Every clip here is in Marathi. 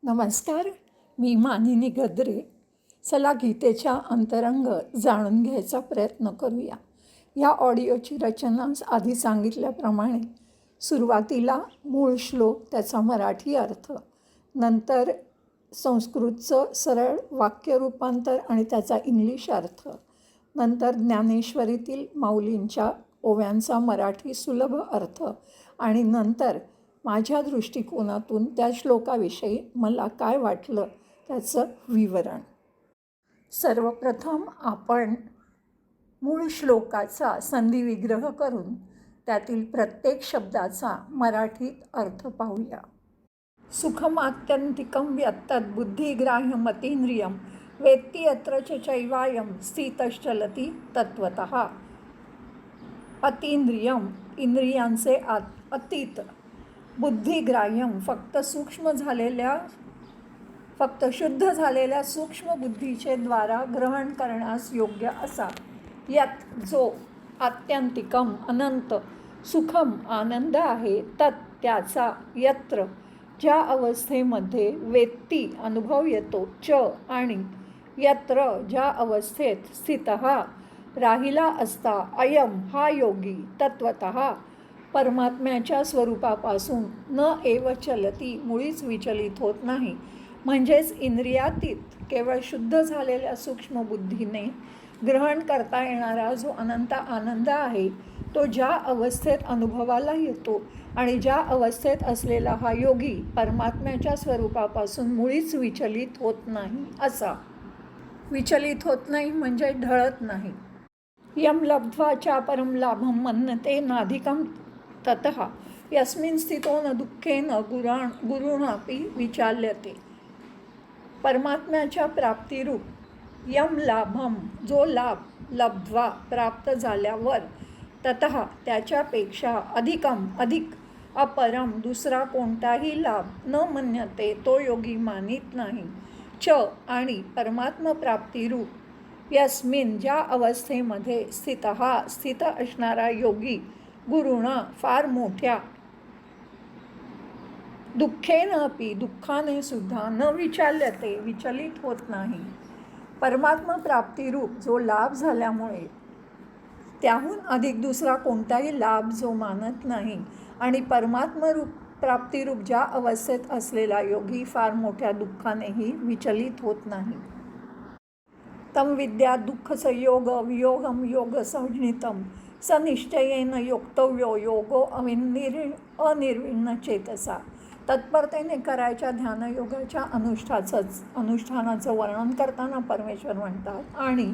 नमस्कार. मी मानिनी गद्रे. चला गीतेच्या अंतरंग जाणून घ्यायचा प्रयत्न करूया. या ऑडिओची रचना आधी सांगितल्याप्रमाणे सुरुवातीला मूळ श्लोक, त्याचा मराठी अर्थ, नंतर संस्कृतचं सरळ वाक्य रूपांतर आणि त्याचा इंग्लिश अर्थ, नंतर ज्ञानेश्वरीतील माऊलींच्या ओव्यांचा मराठी सुलभ अर्थ आणि नंतर माझ्या दृष्टिकोनातून त्या श्लोकाविषयी मला काय वाटलं त्याचं विवरण. सर्वप्रथम आपण मूळ श्लोकाचा संधिविग्रह करून त्यातील प्रत्येक शब्दाचा मराठीत अर्थ पाहूया. सुखमात्यंतिकं यत्तद्बुद्धिग्राह्यमतीन्द्रियं वेत्ति यत्र चैवायं स्थितश्चलति तत्त्वतः. अतींद्रियम, इंद्रियांचे अतीत. बुद्धिग्राह्यम, फक्त शुद्ध झालेल्या सूक्ष्म बुद्धीचे द्वारा ग्रहण करण्यास योग्य असा. यत, जो. आत्यंतिकम, अनंत. सुखम, आनंद आहे. तत्, त्याचा. यत्र, ज्या अवस्थेमध्ये. वेत्ती, अनुभव येतो. च, आणि. यत्र, ज्या अवस्थेत. स्थितः, राहिला असता. अयम, हा योगी. तत्वतः, परमात्म्याच्या स्वरूपापासून. न एव चलती, मुळीच विचलित होत नाही. म्हणजेच इंद्रियातीत, केवळ शुद्ध झालेल्या सूक्ष्म बुद्धीने ग्रहण करता येणारा जो अनंत आनंद आहे तो ज्या अवस्थेत अनुभवाला येतो आणि ज्या अवस्थेत असलेला हा योगी परमात्म्याच्या स्वरूपापासून मुळीच विचलित होत नाही असा. विचलित होत नाही म्हणजे ढळत नाही. यम लब्ध्वा चापरं लाभं मन्यते नाधिकं ततः यस्मिन् स्थितो न दुःखेन गुरुणापि विचाल्यते. परमात्म्याच्या प्राप्तिरूप यम लाभम, जो लाभ. लब्ध्वा, प्राप्त झाल्यावर. ततः, त्याच्यापेक्षा. अधिकम, अधिक. अपरम, दुसरा कोणताही लाभ. न मन्यते, तो योगी मानित नाही. च, आणि. परमात्मप्राप्तिरूप यस्मिन, ज्या अवस्थेमध्ये. स्थितः, स्थित असणारा योगी. गुरुणा, फार मोठ्या. दुःखेन अपि, दुःखाने सुद्धा. न विचाल्यते, विचलित होत नाही. परमात्मप्राप्तिरूप जो लाभ झाल्यामुळे त्याहून अधिक दुसरा कोणताही लाभ जो मानत नाही आणि परमात्मरूप प्राप्तिरूप ज्या अवस्थेत असलेला योगी फार मोठ्या दुःखानेही विचलित होत नाही. तम विद्या दुःख संयोग वियोगम योग संज्ञितम स निश्चयेन योक्तव्यो योगो अनिर्विण्ण चेतसा. तत्परतेने करायच्या ध्यानयोगाच्या अनुष्ठानाचं वर्णन करताना परमेश्वर म्हणतात, आणि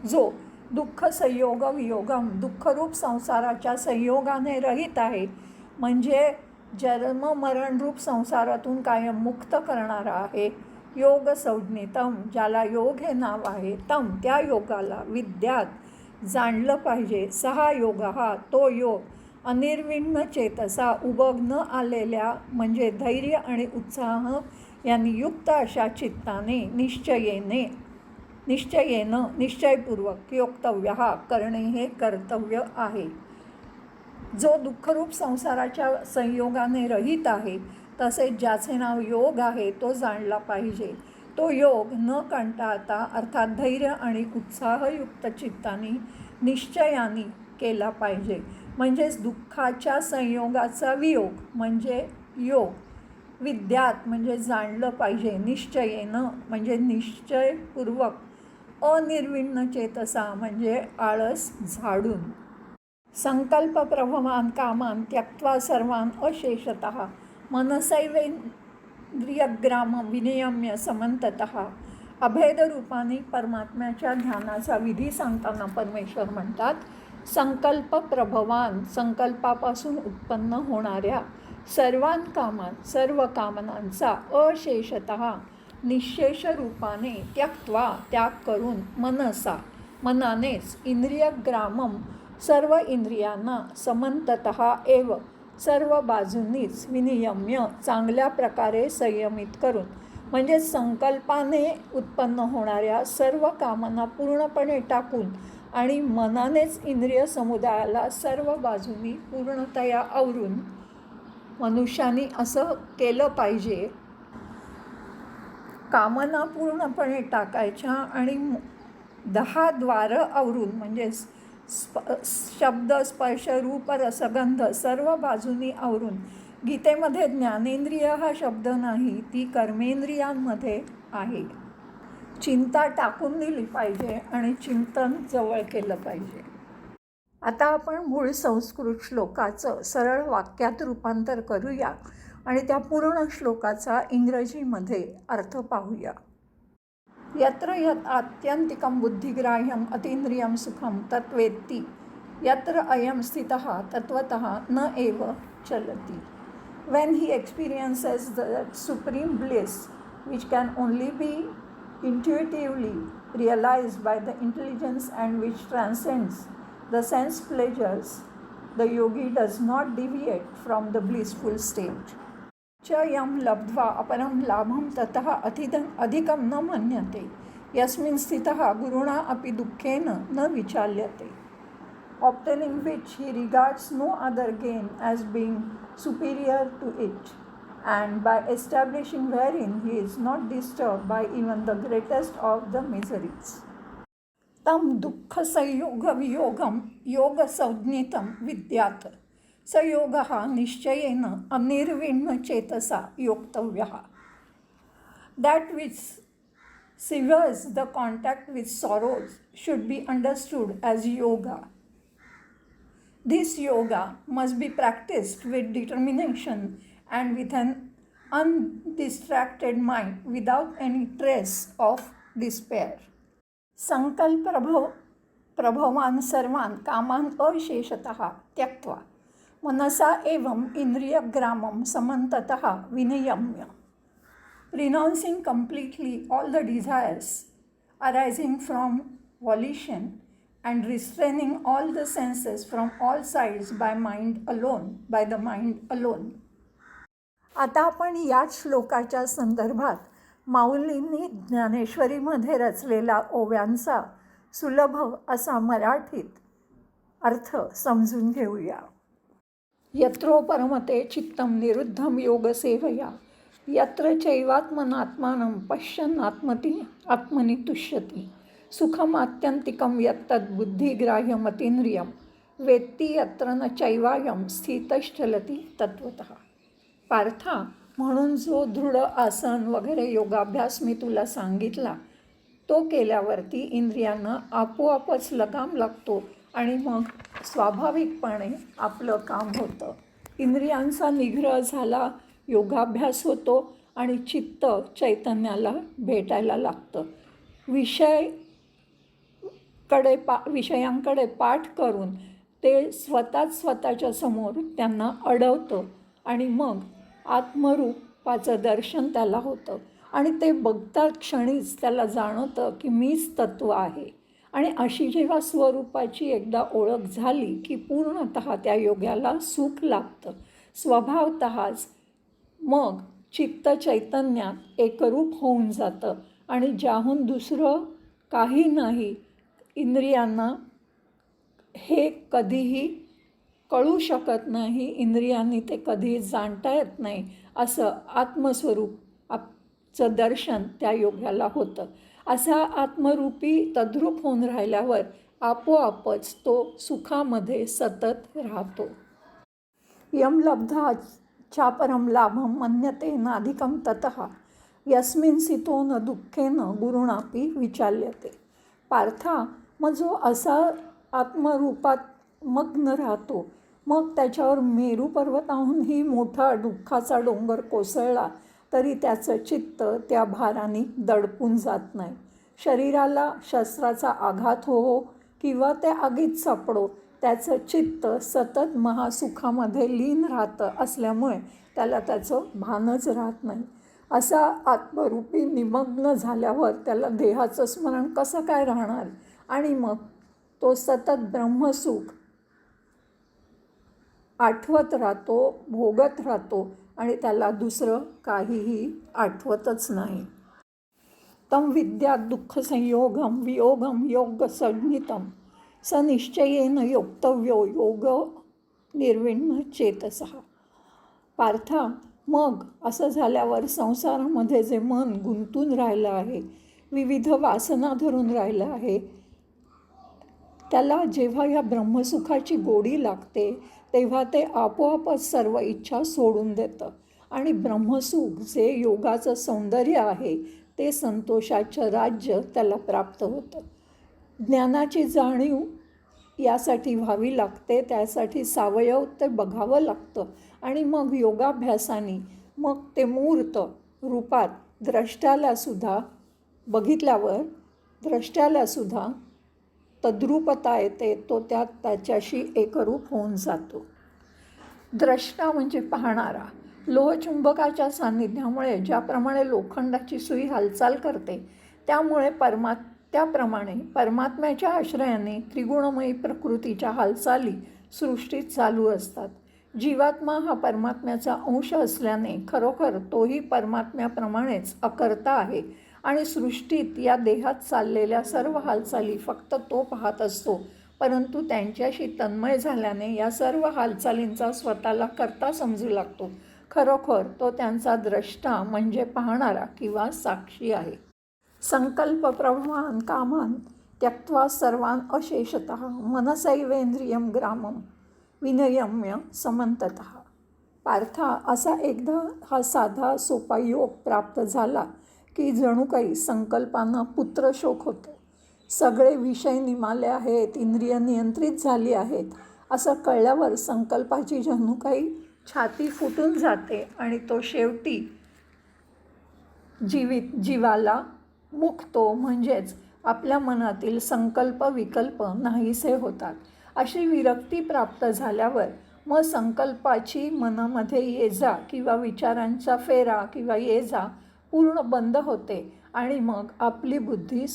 जो दुःख संयोग वियोगम, दुःखरूप संसाराच्या संयोगाने रहित आहे, म्हणजे जन्म मरणरूप संसारातून कायम मुक्त करणारा आहे. योग संज्ञितम, ज्याला योग हे नाव आहे. तम, त्या योगाला. विद्यात, जाणलं पाहिजे. सहा योग, हा तो योग. अनिर्विण्ण चेतसा, उबग न आलेल्या म्हणजे धैर्य आणि उत्साह यांनी युक्त अशा चित्ताने. निश्चयेनं, निश्चयपूर्वक. योक्तव्य, करणे हे कर्तव्य आहे. जो दुःखरूप संसाराच्या संयोगाने रहित आहे, तसेच ज्याचे नाव योग आहे, तो जाणला पाहिजे. तो योग न कंटाळता, अर्थात धैर्य आणि उत्साहयुक्त चित्ताने, निश्चयाने केला पाहिजे. म्हणजेच दुःखाच्या संयोगाचा वियोग म्हणजे योग. विद्यात म्हणजे जाणलं पाहिजे. निश्चयेनं म्हणजे निश्चयपूर्वक. अनिर्विण्ण चेतसा म्हणजे आळस झाडून. संकल्प प्रभवान कामान त्यक्त्वा सर्वान अशेषतः मनसैवेंद्रियग्रामं विनियम्य समंततः. अभेदरूपाने परमात्म्याच्या ध्यानाचा विधी सांगताना परमेश्वर म्हणतात, संकल्प प्रभवान, संकल्पापासून उत्पन्न होणाऱ्या. सर्वान कामान, सर्व कामनांचा. अशेषतः, निशेष रूपाने. त्यक्त्वा, त्याग करून. मनसा, मनानेच. इंद्रियग्रामम, सर्व इंद्रियांना. समंततः एव, सर्व बाजूंनीच. विनियम्य, चांगल्या प्रकारे संयमित करून. म्हणजे संकल्पाने उत्पन्न होणाऱ्या सर्व कामना पूर्णपणे टाकून आणि मनानेच इंद्रिय समुदायाला सर्व बाजूंनी पूर्णतया आवरून मनुष्याने असं केलं पाहिजे. कामना पूर्णपणे टाकायच्या आणि 10 द्वारं आवरून म्हणजे शब्द स्पर्श रूप रसगंध सर्व बाजूनी आवरून. गीतेमध्ये ज्ञानेंद्रिय हा शब्द नाही, ती कर्मेंद्रियांमध्ये आहे. चिंता टाकून दिली पाहिजे आणि चिंतन जवळ केलं पाहिजे. आता आपण मूळ संस्कृत श्लोकाचं सरळ वाक्यात रूपांतर करूया आणि त्या पूर्ण श्लोकाचा इंग्रजीमध्ये अर्थ पाहूया. यत्र यत् आत्यंतिकं बुद्धिग्राह्यम अतींद्रियं सुखम तत्वेत्ति यत्र अयं स्थितः तत्वतः न एव चलति. When he experiences the supreme bliss which can only be intuitively realized by the intelligence and which transcends the sense pleasures, the yogi does not deviate from the blissful state. च यं लब्ध्वा अपरं लाभं ततः अधिकं न मन्यते यस्मिन् स्थितः गुरुणा अपि दुःखेन न विचाल्यते. Obtaining which he regards no other gain as being superior to it, and by establishing wherein he is not disturbed by even the greatest of the miseries. तं दुःखसंयोगवियोगं योगसंज्ञितं विद्यात् स योगः निश्चयेन अनिर्विण्णचेतसा योक्तव्यः. That which severs the contact with sorrows should be understood as yoga. This yoga must be practiced with determination and with an undistracted mind without any trace of despair. संकल्प प्रभवान सर्वान् कामान् अशेषतः त्यक्त्वा मनसा एवं इंद्रियग्रामं समन्ततः विनियम्य. Renouncing completely all the desires arising from volition and restraining all the senses from all sides by the mind alone. आता आपण याच श्लोकाच्या संदर्भात माऊलींनी ज्ञानेश्वरीमध्ये रचलेला ओव्यांचा सुलभ असा मराठीत अर्थ समजून घेऊया. यत्रो परमते चित्तं निरुद्धं योगसेवया यत्र चैवात्मनात्मानं पश्यन् आत्मनि तुष्यति सुखमात्यन्तिकं यत्तद् बुद्धिग्राह्यमतीन्द्रियं वेत्ति यत्र न चैवायं स्थितश्चलति तत्वतः. पार्था, म्हणून जो दृढ आसन वगैरे योगाभ्यास मी तुला सांगितला तो केल्यावरती इंद्रियांना आपोआपच लगाम लागतो आणि मग स्वाभाविकपणे आपलं काम होतं. इंद्रियांचा निग्रह झाला, योगाभ्यास होतो आणि चित्त चैतन्याला भेटायला लागतं. विषयांकडे पाठ करून ते स्वतःच्या समोर त्यांना अडवतं आणि मग आत्मरूपाचं दर्शन त्याला होतं आणि ते बघता क्षणीच त्याला जाणवतं की मीच तत्व आहे. आणि अशी जेव्हा स्वरूपाची एकदा ओळख झाली की पूर्णतः त्या योग्याला सुख लागतं स्वभावतःच. मग चित्त चैतन्यात एकरूप होऊन जातं आणि ज्याहून दुसरं काही नाही. इंद्रियांना हे कधीही कळू शकत नाही, इंद्रियांनी ते कधी जाणता येत नाही असं आत्मस्वरूपाचं दर्शन त्या योग्याला होतं. असा आत्मरूपी तद्रूप होऊन राहिल्यावर आपोआपच तो सुखामध्ये सतत राहतो. यम लब्धा चापरम लाभम मन्यते नाधिकम ततः यस्मिन् सितो न दुःखेन गुरुणापि विचाल्यते. पार्था, मग जो असा आत्मरूपात मग्न राहतो मग त्याच्यावर मेरू पर्वताहूनही मोठा दुःखाचा डोंगर कोसळला तरी त्याचं चित्त त्या भाराने दडपून जात नाही. शरीराला शस्त्राचा आघात हो किंवा त्या आगीत सापडो, त्याचं चित्त सतत महासुखामध्ये लीन राहतं असल्यामुळे त्याला त्याचं भानच राहत नाही. असा आत्मरूपी निमग्न झाल्यावर त्याला देहाचं स्मरण कसं काय राहणार आणि मग तो सतत ब्रह्मसुख आठवत राहतो, भोगत राहतो आणि त्याला दुसरं काहीही आठवतच नाही. तं विद्यात् दुःखसंयोगं वियोगं योगसंज्ञितं स निश्चयेन योक्तव्यो योग निर्विण्ण चेतसः. पार्था, मग असं झाल्यावर संसारामध्ये जे मन गुंतून राहिलं आहे, विविध वासना धरून राहिलं आहे, त्याला जेव्हा या ब्रह्मसुखाची गोडी लागते तेव्हा ते आपोआपच सर्व इच्छा सोडून देतं आणि ब्रह्मसुख जे योगाचं सौंदर्य आहे ते संतोषाचं राज्य त्याला प्राप्त होतं. ज्ञानाची जाणीव यासाठी व्हावी लागते, त्यासाठी सावयव ते बघावं लागतं आणि मग योगाभ्यासाने मग ते मूर्त रूपात द्रष्ट्यालासुद्धा बघितल्यावर द्रष्ट्यालासुद्धा तद्रूपता येते, तो त्याच्याशी एकरूप होऊन जातो. द्रष्टा म्हणजे पाहणारा. लोहचुंबकाच्या सान्निध्यामुळे ज्याप्रमाणे लोखंडाची सुई हालचाल करते त्याप्रमाणे परमात्म्याच्या आश्रयाने त्रिगुणमयी प्रकृतीच्या हालचाली सृष्टीत चालू असतात. जीवात्मा हा परमात्म्याचा अंश असल्याने खरोखर तोही परमात्म्याप्रमाणेच अकर्ता आहे आणि सृष्टीत या देहात चाललेल्या सर्व हालचाली फक्त तो पाहत असतो, परंतु त्यांच्याशी तन्मय झाल्याने या सर्व हालचालींचा स्वतःला कर्ता समजू लागतो. खरोखर तो त्यांचा द्रष्टा म्हणजे पाहणारा किंवा साक्षी आहे. संकल्प प्रभवान कामान त्यक्त्वा सर्वान अशेषतः मनसैवेंद्रियम ग्रामम विनयम्य समंततः. पार्था, असा एकदा हा साधा सोपा योग प्राप्त झाला की जणू काही संकल्पांना पुत्रशोक होतो. सगळे विषय निमाले आहेत, इंद्रिय नियंत्रित झाली आहेत असं कळल्यावर संकल्पाची जणू काही छाती फुटून जाते आणि तो शेवटी जीवाला मुक्तो म्हणजेच आपल्या मनातील संकल्प विकल्प नाहीसे होतात. अशी विरक्ती प्राप्त झाल्यावर मग संकल्पाची मनामध्ये ये जा किंवा विचारांचा फेरा किंवा ये जा पूर्ण बंद होते आणि मग आपली बुद्धी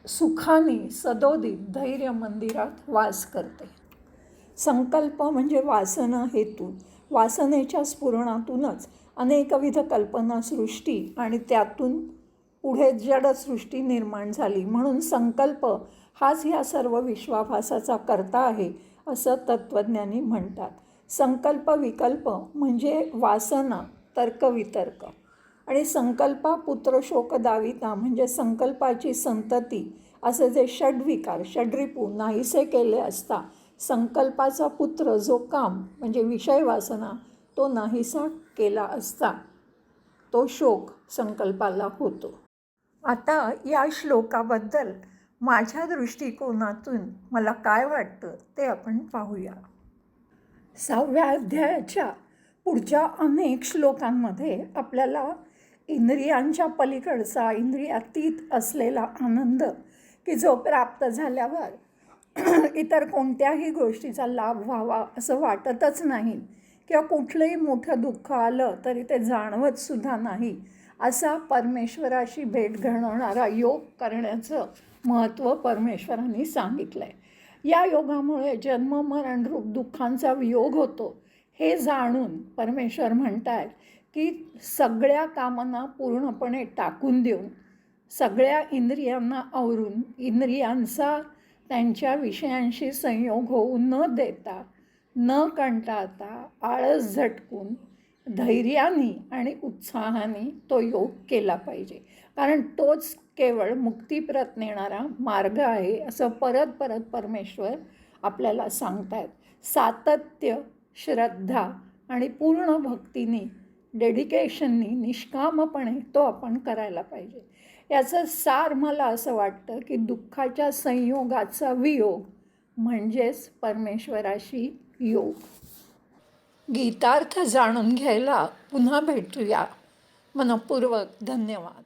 सुखाने सदोदित धैर्य मंदिरात वास करते. संकल्प म्हणजे वासना हेतू. वासनेच्या स्फुरणातूनच अनेकविध कल्पना सृष्टी आणि त्यातून पुढे जडसृष्टी निर्माण झाली. म्हणून संकल्प हाच ह्या सर्व विश्वाभासाचा कर्ता आहे असं तत्त्वज्ञानी म्हणतात. संकल्प विकल्प म्हणजे वासना तर्कवितर्क आणि संकल्पा पुत्र शोक दाविता म्हणजे संकल्पाची संतती असे जे षड्विकार षड्रिपू नाहीसे केले असता संकल्पाचा पुत्र जो काम म्हणजे विषय वासना तो नाहीसा केला असता तो शोक संकल्पाला होतो. आता या श्लोकाबद्दल माझ्या दृष्टिकोनातून मला काय वाटतं ते आपण पाहूया. 6व्या अध्यायाच्या पुढच्या अनेक श्लोकांमध्ये आपल्याला इंद्रियांच्या पलीकडचा इंद्रियातीत असलेला आनंद की जो प्राप्त झाल्यावर इतर कोणत्याही गोष्टीचा लाभ व्हावा असं वाटतच नाही किंवा कुठलंही मोठं दुःख आलं तरी ते जाणवतसुद्धा नाही असा परमेश्वराशी भेट घडवणारा योग करण्याचं महत्त्व परमेश्वरांनी सांगितलं आहे. या योगामुळे जन्म मरण रूप दुःखांचा वियोग होतो हे जाणून परमेश्वर म्हणतात की सगळ्या कामांना पूर्णपणे टाकून देऊन सगळ्या इंद्रियांना आवरून इंद्रियांचा त्यांच्या विषयांशी संयोग होऊ न देता न कंटाळता आळस झटकून धैर्याने आणि उत्साहाने तो योग केला पाहिजे, कारण तोच केवळ मुक्तीप्रत नेणारा मार्ग आहे असं परत परत परमेश्वर आपल्याला सांगतायत. सातत्य श्रद्धा आणि पूर्ण भक्तीने डेडिकेशननी निष्कामपणे तो आपण करायला पाहिजे. याचं सार मला असं वाटतं की दुःखाच्या संयोगाचा वियोग म्हणजेच परमेश्वराशी योग. गीतार्थ जाणून घ्यायला पुन्हा भेटूया. मनःपूर्वक धन्यवाद.